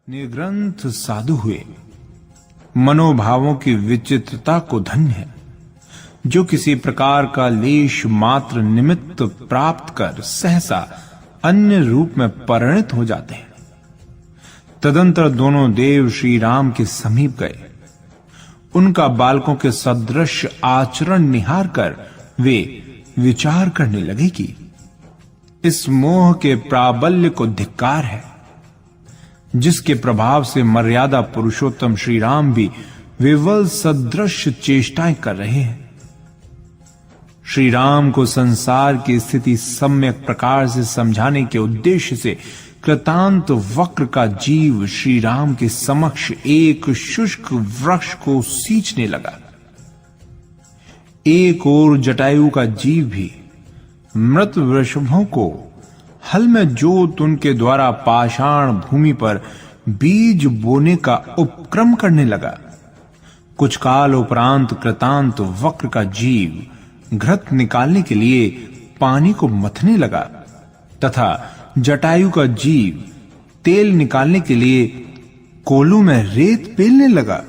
निर्ग्रंथ साधु हुए। मनोभावों की विचित्रता को धन्य है जो किसी प्रकार का लेश मात्र निमित्त प्राप्त कर सहसा अन्य रूप में परिणत हो जाते हैं। तदंतर दोनों देव श्री राम के समीप गए। उनका बालकों के सदृश आचरण निहार कर वे विचार करने लगे कि इस मोह के प्राबल्य को धिक्कार है, जिसके प्रभाव से मर्यादा पुरुषोत्तम श्री राम भी विवल सदृश चेष्टाएं कर रहे हैं। श्री राम को संसार की स्थिति सम्यक प्रकार से समझाने के उद्देश्य से कृतांत वक्र का जीव श्री राम के समक्ष एक शुष्क वृक्ष को सींचने लगा। एक और जटायु का जीव भी मृत वृषभों को हल में जोत उनके द्वारा पाषाण भूमि पर बीज बोने का उपक्रम करने लगा। कुछ काल उपरांत कृतांत वक्र का जीव घृत निकालने के लिए पानी को मथने लगा तथा जटायु का जीव तेल निकालने के लिए कोलू में रेत पेलने लगा।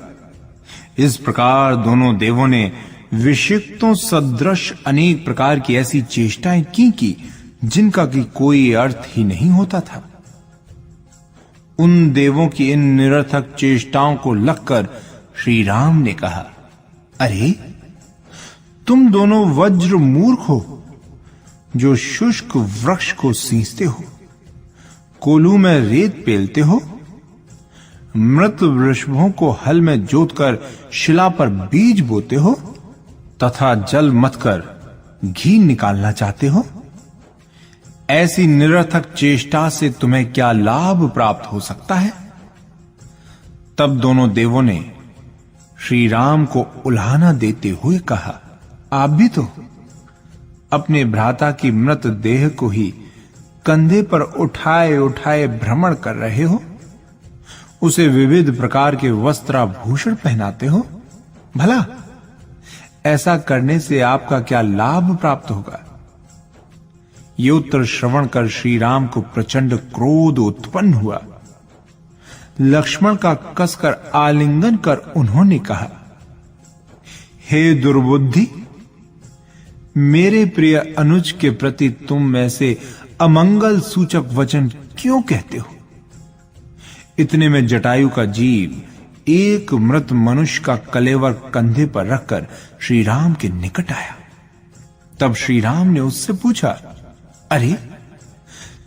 इस प्रकार दोनों देवों ने विषिक्तों सदृश अनेक प्रकार की ऐसी चेष्टाएं की जिनका कि कोई अर्थ ही नहीं होता था। उन देवों की इन निरर्थक चेष्टाओं को लगकर श्री राम ने कहा, अरे तुम दोनों वज्र मूर्ख हो जो शुष्क वृक्ष को सींचते हो, कोलू में रेत पेलते हो, मृत वृषभों को हल में जोतकर शिला पर बीज बोते हो तथा जल मथकर घी निकालना चाहते हो। ऐसी निरर्थक चेष्टा से तुम्हें क्या लाभ प्राप्त हो सकता है? तब दोनों देवों ने श्री राम को उल्हाना देते हुए कहा, आप भी तो अपने भ्राता की मृत देह को ही कंधे पर उठाए उठाए भ्रमण कर रहे हो, उसे विविध प्रकार के वस्त्राभूषण पहनाते हो। भला ऐसा करने से आपका क्या लाभ प्राप्त होगा? ये उत्तर श्रवण कर श्री राम को प्रचंड क्रोध उत्पन्न हुआ। लक्ष्मण का कसकर आलिंगन कर उन्होंने कहा, हे दुर्बुद्धि, मेरे प्रिय अनुज के प्रति तुम ऐसे अमंगल सूचक वचन क्यों कहते हो? इतने में जटायु का जीव एक मृत मनुष्य का कलेवर कंधे पर रखकर श्री राम के निकट आया। तब श्री राम ने उससे पूछा, अरे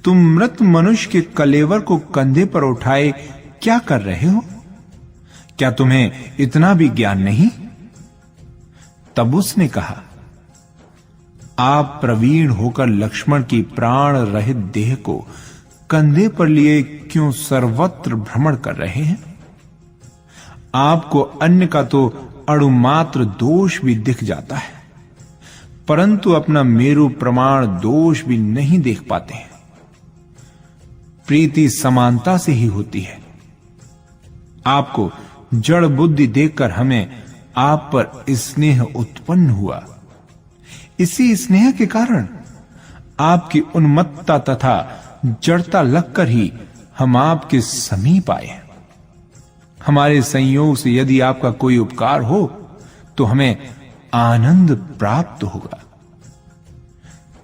तुम मृत मनुष्य के कलेवर को कंधे पर उठाए क्या कर रहे हो? क्या तुम्हें इतना भी ज्ञान नहीं? तब उसने कहा, आप प्रवीण होकर लक्ष्मण की प्राण रहित देह को कंधे पर लिए क्यों सर्वत्र भ्रमण कर रहे हैं? आपको अन्य का तो अणुमात्र दोष भी दिख जाता है, परंतु अपना मेरु प्रमाण दोष भी नहीं देख पाते हैं। प्रीति समानता से ही होती है। आपको जड़ बुद्धि देखकर हमें आप पर स्नेह उत्पन्न हुआ। इसी स्नेह के कारण आपकी उन्मत्तता तथा जड़ता लगकर ही हम आपके समीप आए। हमारे संयोग से यदि आपका कोई उपकार हो तो हमें आनंद प्राप्त होगा।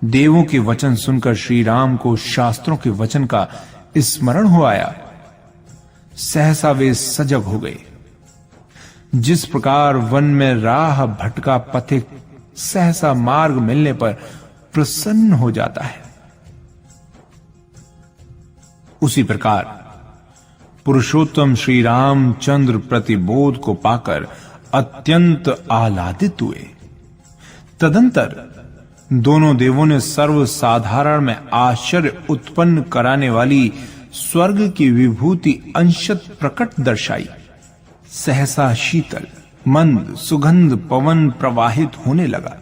देवों के वचन सुनकर श्री राम को शास्त्रों के वचन का स्मरण हो आया। सहसा वे सजग हो गए। जिस प्रकार वन में राह भटका पथिक सहसा मार्ग मिलने पर प्रसन्न हो जाता है, उसी प्रकार पुरुषोत्तम श्री रामचंद्र प्रतिबोध को पाकर अत्यंत आह्लादित हुए। तदंतर दोनों देवों ने सर्वसाधारण में आश्चर्य उत्पन्न कराने वाली स्वर्ग की विभूति अंशत प्रकट दर्शाई। सहसा शीतल मंद सुगंध पवन प्रवाहित होने लगा।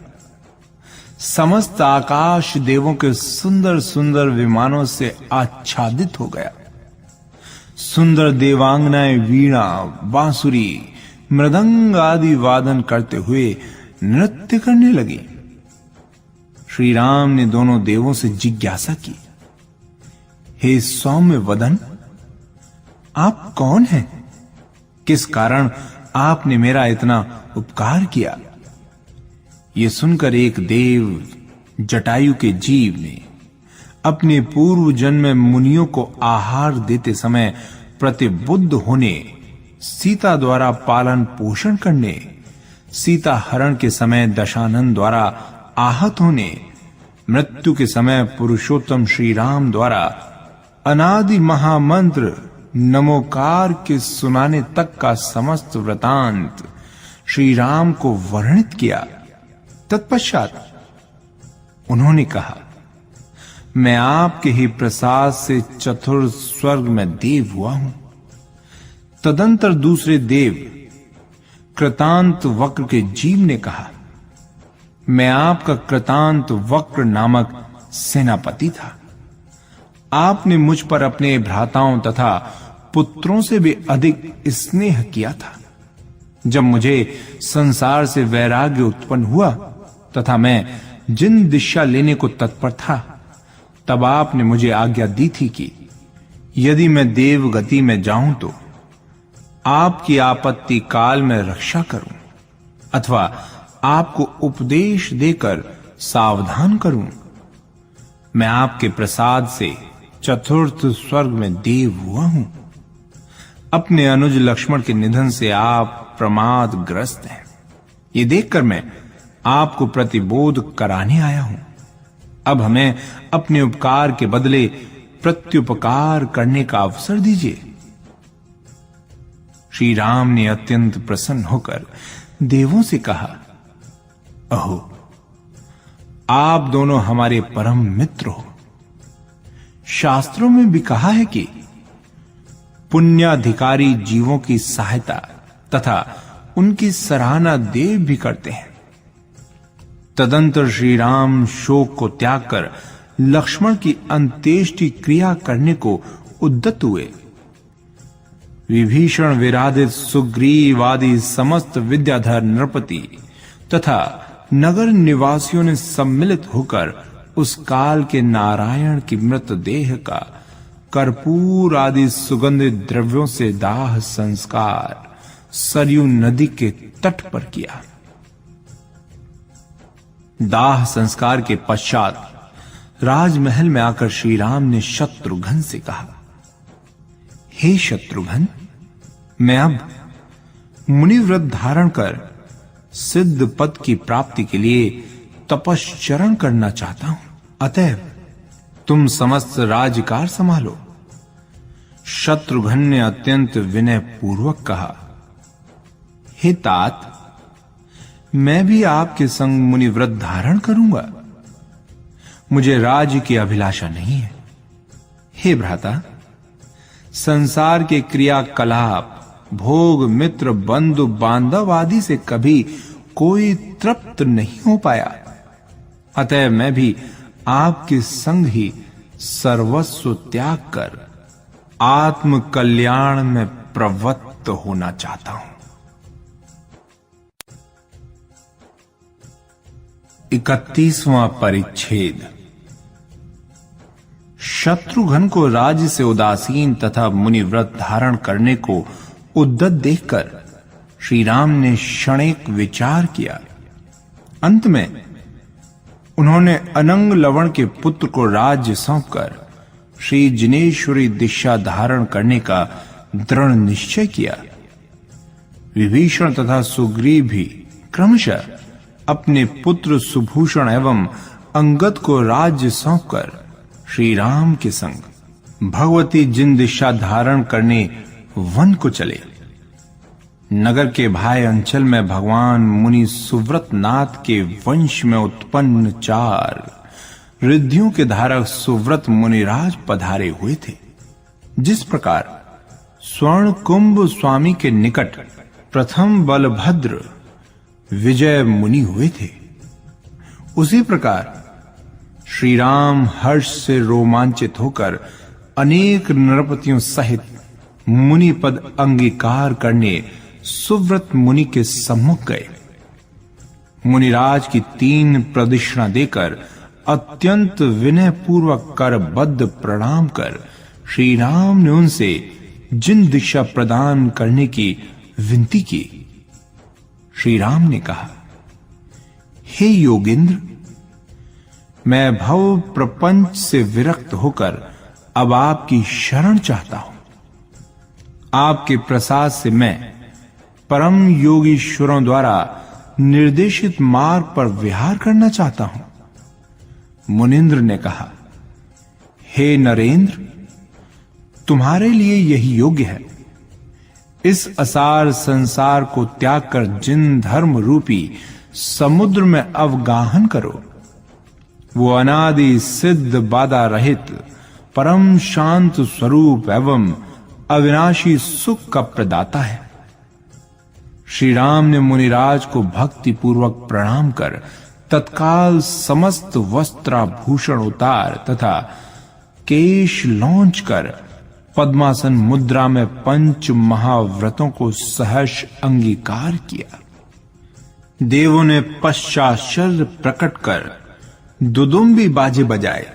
समस्त आकाश देवों के सुंदर सुंदर विमानों से आच्छादित हो गया। सुंदर देवांगनाएं वीणा, बांसुरी, मृदंग आदि वादन करते हुए नृत्य करने लगी। श्री राम ने दोनों देवों से जिज्ञासा की, हे सौम्य वदन, आप कौन हैं? किस कारण आपने मेरा इतना उपकार किया? ये सुनकर एक देव जटायु के जीव ने अपने पूर्व जन्म में मुनियों को आहार देते समय प्रतिबुद्ध होने, सीता द्वारा पालन पोषण करने, सीता हरण के समय दशानन द्वारा आहत होने, मृत्यु के समय पुरुषोत्तम श्री राम द्वारा अनादि महामंत्र नमोकार के सुनाने तक का समस्त वृतांत श्री राम को वर्णित किया। तत्पश्चात उन्होंने कहा, मैं आपके ही प्रसाद से चतुर्थ स्वर्ग में देव हुआ हूं। तदंतर दूसरे देव कृतांत वक्र के जीव ने कहा, मैं आपका कृतांत वक्र नामक सेनापति था। आपने मुझ पर अपने भ्राताओं तथा पुत्रों से भी अधिक स्नेह किया था। जब मुझे संसार से वैराग्य उत्पन्न हुआ तथा मैं जिन दिशा लेने को तत्पर था, तब आपने मुझे आज्ञा दी थी कि यदि मैं देव गति में जाऊं तो आपकी आपत्ति काल में रक्षा करूं अथवा आपको उपदेश देकर सावधान करूं। मैं आपके प्रसाद से चतुर्थ स्वर्ग में देव हुआ हूं। अपने अनुज लक्ष्मण के निधन से आप प्रमादग्रस्त हैं। ये देखकर मैं आपको प्रतिबोध कराने आया हूं। अब हमें अपने उपकार के बदले प्रत्युपकार करने का अवसर दीजिए। श्री राम ने अत्यंत प्रसन्न होकर देवों से कहा, अहो, आप दोनों हमारे परम मित्र हो। शास्त्रों में भी कहा है कि पुण्याधिकारी जीवों की सहायता तथा उनकी सराहना देव भी करते हैं। तदंतर श्री राम शोक को त्याग कर लक्ष्मण की अंत्येष्टि क्रिया करने को उद्यत हुए। विभीषण विराधित सुग्रीव आदि समस्त विद्याधर नृपति तथा नगर निवासियों ने सम्मिलित होकर उस काल के नारायण की मृतदेह का कर्पूर आदि सुगंधित द्रव्यों से दाह संस्कार सरयू नदी के तट पर किया। दाह संस्कार के पश्चात राजमहल में आकर श्री राम ने शत्रुघ्न से कहा, हे शत्रुघ्न, मैं अब मुनिव्रत धारण कर सिद्ध पद की प्राप्ति के लिए तपश्चरण करना चाहता हूं। अतएव तुम समस्त राज्यकार संभालो। शत्रुघ्न ने अत्यंत विनय पूर्वक कहा, हे तात, मैं भी आपके संग मुनिव्रत धारण करूंगा। मुझे राज्य की अभिलाषा नहीं है। हे भ्राता, संसार के क्रियाकलाप, भोग, मित्र, बंधु, बांधव आदि से कभी कोई तृप्त नहीं हो पाया। अतः मैं भी आपके संग ही सर्वस्व त्याग कर आत्म कल्याण में प्रवृत्त होना चाहता हूं। 31वां परिच्छेद। शत्रुघ्न को राज्य से उदासीन तथा मुनिव्रत धारण करने को उद्यत देखकर श्री राम ने क्षणिक विचार किया। अंत में उन्होंने अनंग लवण के पुत्र को राज्य सौंपकर श्री जिनेश्वरी दिशा धारण करने का दृढ़ निश्चय किया। विभीषण तथा सुग्रीव भी क्रमशः अपने पुत्र सुभूषण एवं अंगद को राज्य सौंपकर श्री राम के संग भगवती जिन दिशा धारण करने वन को चले। नगर के भाई अंचल में भगवान मुनि सुव्रत नाथ के वंश में उत्पन्न 4 रिद्धियों के धारक सुव्रत मुनिराज पधारे हुए थे। जिस प्रकार स्वर्ण कुंभ स्वामी के निकट प्रथम बलभद्र विजय मुनि हुए थे, उसी प्रकार श्री राम हर्ष से रोमांचित होकर अनेक नरपतियों सहित मुनि पद अंगीकार करने सुव्रत मुनि के सम्मुख गए। मुनिराज की 3 प्रदक्षिणा देकर अत्यंत विनय पूर्वक करबद्ध प्रणाम कर श्री राम ने उनसे जिन दीक्षा प्रदान करने की विनती की। श्री राम ने कहा, हे योगेंद्र, मैं भव प्रपंच से विरक्त होकर अब आपकी शरण चाहता हूं। आपके प्रसाद से मैं परम योगीश्वरों द्वारा निर्देशित मार्ग पर विहार करना चाहता हूं। मुनिंद्र ने कहा, हे नरेंद्र, तुम्हारे लिए यही योग्य है। इस असार संसार को त्याग कर जिन धर्म रूपी समुद्र में अवगाहन करो, वो अनादि सिद्ध बाधा रहित परम शांत स्वरूप एवं अविनाशी सुख का प्रदाता है। श्री राम ने मुनिराज को भक्ति पूर्वक प्रणाम कर तत्काल समस्त वस्त्राभूषण उतार तथा केश लौंच कर पद्मासन मुद्रा में पंच महाव्रतों को सहर्ष अंगीकार किया। देवों ने पश्चाश्चर्य प्रकट कर दुदुम्बी बाजे बजाए।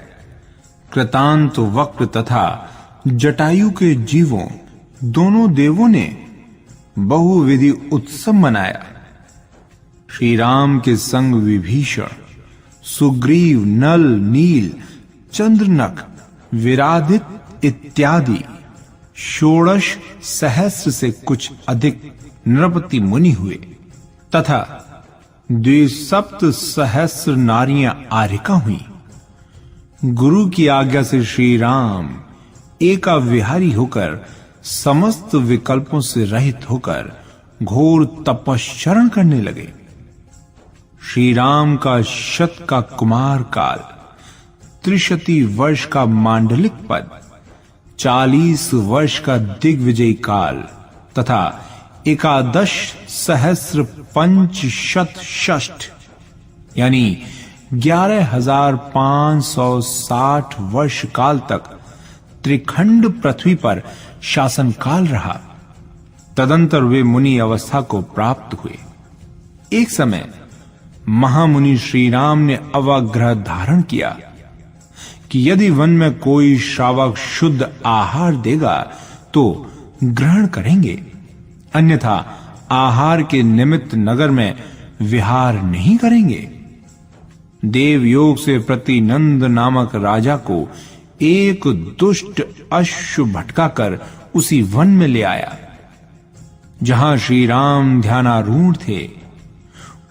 कृतांत वक्र तथा जटायु के जीवों दोनों देवों ने बहुविधि उत्सव मनाया। श्री राम के संग विभीषण, सुग्रीव, नल, नील, चंद्रनख, विराधित इत्यादि 16 सहस्र से कुछ अधिक नृपति मुनि हुए तथा 2 सहस्र नारियां आरिका हुई। गुरु की आज्ञा से श्री राम एका विहारी होकर समस्त विकल्पों से रहित होकर घोर तपश्चरण करने लगे। श्री राम का शत का कुमार काल, 63 वर्ष का मांडलिक पद, 40 वर्ष का दिग्विजय काल तथा 11 सहस्र पंचशत षष्ठ यानी 11,560 वर्ष काल तक त्रिखंड पृथ्वी पर शासन काल रहा। तदंतर वे मुनि अवस्था को प्राप्त हुए। एक समय महामुनि श्री राम ने अवग्रह धारण किया कि यदि वन में कोई श्रावक शुद्ध आहार देगा तो ग्रहण करेंगे, अन्यथा आहार के निमित्त नगर में विहार नहीं करेंगे। देवयोग से प्रतिनंद नामक राजा को एक दुष्ट अश्व भटकाकर उसी वन में ले आया जहां श्री राम ध्यानारूढ़ थे।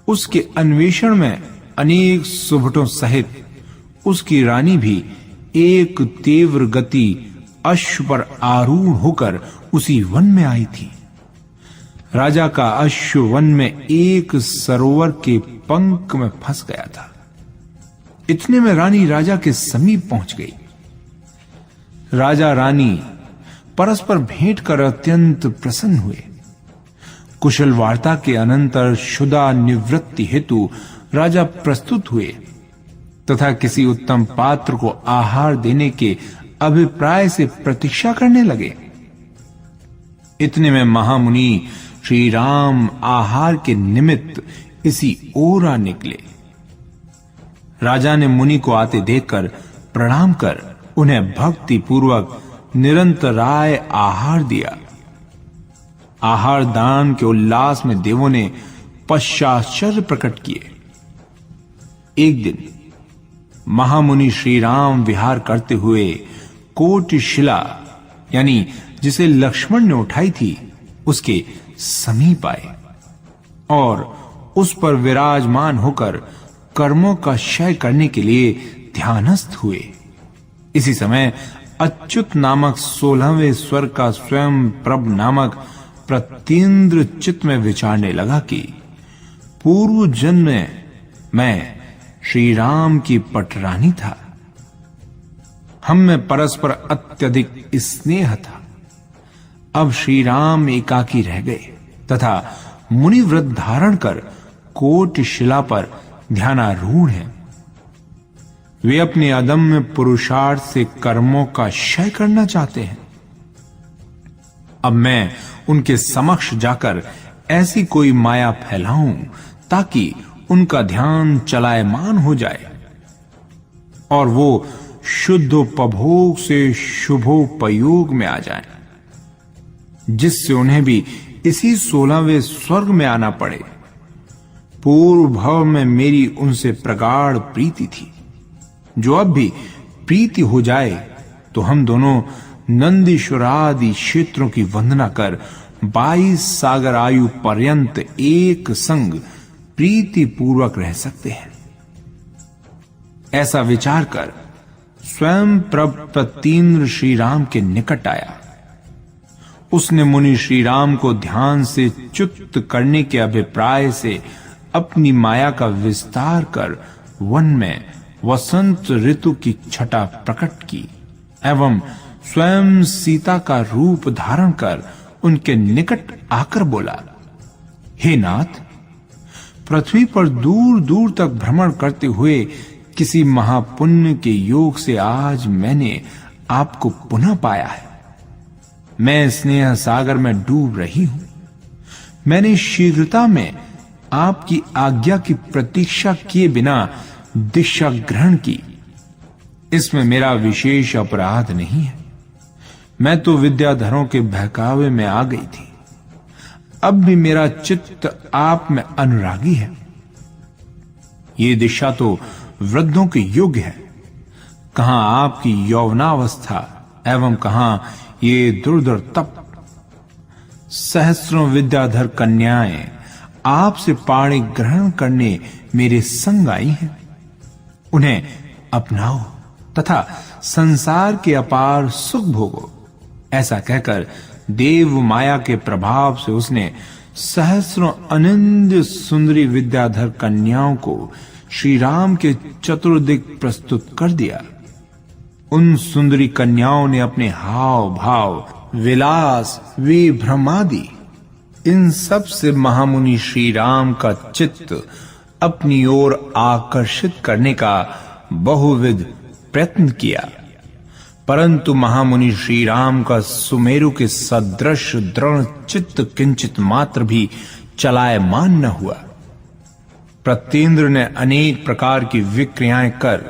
उसके अन्वेषण में अनेक सुभटों सहित उसकी रानी भी एक तीव्र गति अश्व पर आरूढ़ होकर उसी वन में आई थी। राजा का अश्व वन में एक सरोवर के पंख में फंस गया था। इतने में रानी राजा के समीप पहुंच गई। राजा रानी परस्पर भेंट कर अत्यंत प्रसन्न हुए। कुशल वार्ता के अनंतर शुदा निवृत्ति हेतु राजा प्रस्तुत हुए तथा किसी उत्तम पात्र को आहार देने के अभिप्राय से प्रतीक्षा करने लगे। इतने में महामुनि श्री राम आहार के निमित्त इसी ओर आ निकले। राजा ने मुनि को आते देखकर प्रणाम कर उन्हें भक्ति पूर्वक निरंतराय आहार दिया। आहार दान के उल्लास में देवों ने पश्चाश्चर्य प्रकट किए। एक दिन महामुनि श्री राम विहार करते हुए कोटशिला यानी जिसे लक्ष्मण ने उठाई थी उसके समीप आए और उस पर विराजमान होकर कर्मों का क्षय करने के लिए ध्यानस्थ हुए। इसी समय अच्युत नामक 16वें स्वर का स्वयं प्रभ नामक प्रतीन्द्र चित्त में विचारने लगा कि पूर्व जन्म में मैं श्री राम की पटरानी था। हम में परस्पर अत्यधिक स्नेह था। अब श्री राम एकाकी रह गए तथा मुनि व्रत धारण कर कोटशिला पर ध्यानारूढ़ हैं। वे अपने अदम्य पुरुषार्थ से कर्मों का क्षय करना चाहते हैं। अब मैं उनके समक्ष जाकर ऐसी कोई माया फैलाऊं ताकि उनका ध्यान चलायमान हो जाए और वो शुद्धोपभोग से शुभोपयोग में आ जाए। जिससे उन्हें भी इसी 16वें स्वर्ग में आना पड़े। पूर्व भव में मेरी उनसे प्रगाढ़ प्रीति थी, जो अब भी प्रीति हो जाए तो हम दोनों नंदीश्वरादि क्षेत्रों की वंदना कर 22 सागर आयु पर्यंत एक संग प्रीति पूर्वक रह सकते हैं। ऐसा विचार कर स्वयं प्रतीन्द्र श्री राम के निकट आया। उसने मुनि श्री राम को ध्यान से च्युत करने के अभिप्राय से अपनी माया का विस्तार कर वन में वसंत ऋतु की छटा प्रकट की एवं स्वयं सीता का रूप धारण कर उनके निकट आकर बोला, हे नाथ, पृथ्वी पर दूर दूर तक भ्रमण करते हुए किसी महापुण्य के योग से आज मैंने आपको पुनः पाया है। मैं स्नेह सागर में डूब रही हूं। मैंने शीघ्रता में आपकी आज्ञा की प्रतीक्षा किए बिना दीक्षा ग्रहण की। इसमें मेरा विशेष अपराध नहीं है। मैं तो विद्याधरों के बहकावे में आ गई थी। अब भी मेरा चित्त आप में अनुरागी है। ये दिशा तो वृद्धों के योग्य है। कहां आपकी यौवनावस्था एवं कहां ये दुर्धर तप। सहस्रों विद्याधर कन्याएं आपसे पाणी ग्रहण करने मेरे संग आई हैं। उन्हें अपनाओ तथा संसार के अपार सुख भोगो। ऐसा कहकर देव माया के प्रभाव से उसने सहस्रों अनिंद्य सुंदरी विद्याधर कन्याओं को श्री राम के चतुर्दिक प्रस्तुत कर दिया। उन सुंदरी कन्याओं ने अपने हाव भाव, विलास, विभ्रमादि इन सब से महामुनि श्री राम का चित्त अपनी ओर आकर्षित करने का बहुविध प्रयत्न किया, परंतु महामुनि श्री राम का सुमेरु के सदृश दृढ़ चित्त किंचित मात्र भी चलायमान न हुआ। प्रतीन्द्र ने अनेक प्रकार की विक्रियाएं कर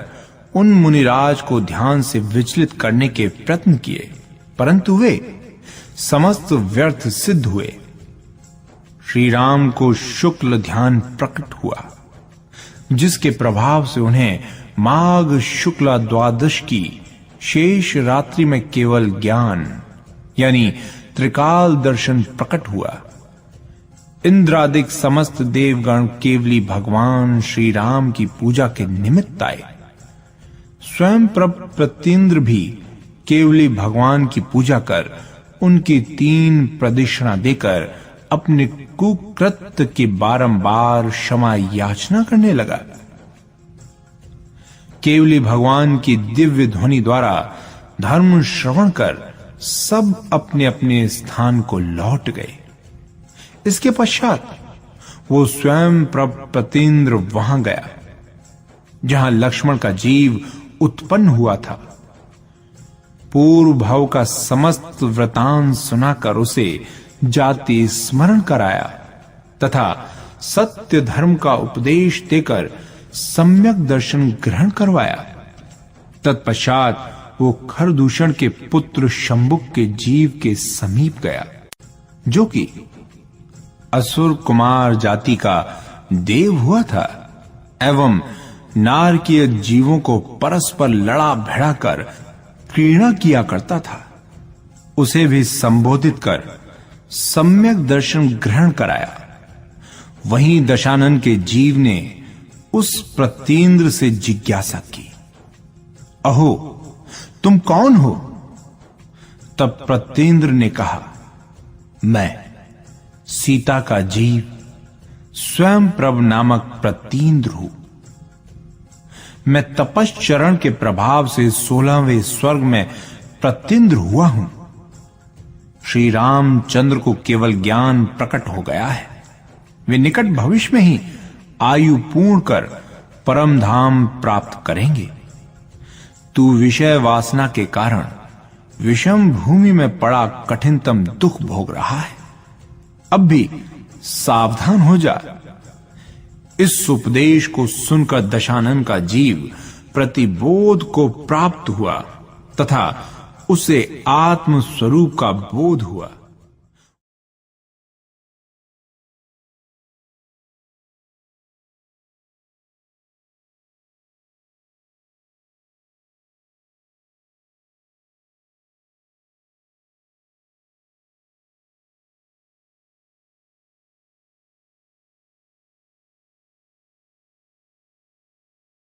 उन मुनिराज को ध्यान से विचलित करने के प्रयत्न किए, परंतु वे समस्त व्यर्थ सिद्ध हुए। श्री राम को शुक्ल ध्यान प्रकट हुआ, जिसके प्रभाव से उन्हें माघ शुक्ला द्वादश की शेष रात्रि में केवल ज्ञान यानी त्रिकाल दर्शन प्रकट हुआ। इंद्रादिक समस्त देवगण केवली भगवान श्री राम की पूजा के निमित्त आए। स्वयं प्रतीन्द्र भी केवली भगवान की पूजा कर उनकी 3 प्रदक्षिणा देकर अपने कुकृत्य की बारंबार क्षमा याचना करने लगा। केवली भगवान की दिव्य ध्वनि द्वारा धर्म श्रवण कर सब अपने अपने स्थान को लौट गए। इसके पश्चात वो स्वयं प्रतीन्द्र वहां गया जहां लक्ष्मण का जीव उत्पन्न हुआ था। पूर्व भाव का समस्त वृतांत सुनाकर उसे जाति स्मरण कराया तथा सत्य धर्म का उपदेश देकर सम्यक दर्शन ग्रहण करवाया। तत्पश्चात वो खरदूषण के पुत्र शंभुक के जीव के समीप गया, जो कि असुर कुमार जाति का देव हुआ था एवं नारकीय जीवों को परस्पर लड़ा भिड़ा कर क्रीड़ा किया करता था। उसे भी संबोधित कर सम्यक दर्शन ग्रहण कराया। वहीं दशानन के जीव ने उस प्रतीन्द्र से जिज्ञासा की, अहो तुम कौन हो? तब प्रतीन्द्र ने कहा, मैं सीता का जीव स्वयं प्रभ नामक प्रतीन्द्र हूं। मैं तपश्चरण के प्रभाव से 16वें स्वर्ग में प्रतीन्द्र हुआ हूं। श्री रामचंद्र को केवल ज्ञान प्रकट हो गया है। वे निकट भविष्य में ही आयु पूर्ण कर परम धाम प्राप्त करेंगे। तू विषय वासना के कारण विषम भूमि में पड़ा कठिनतम दुख भोग रहा है। अब भी सावधान हो जा। इस उपदेश को सुनकर दशानन का जीव प्रतिबोध को प्राप्त हुआ तथा उसे आत्म स्वरूप का बोध हुआ।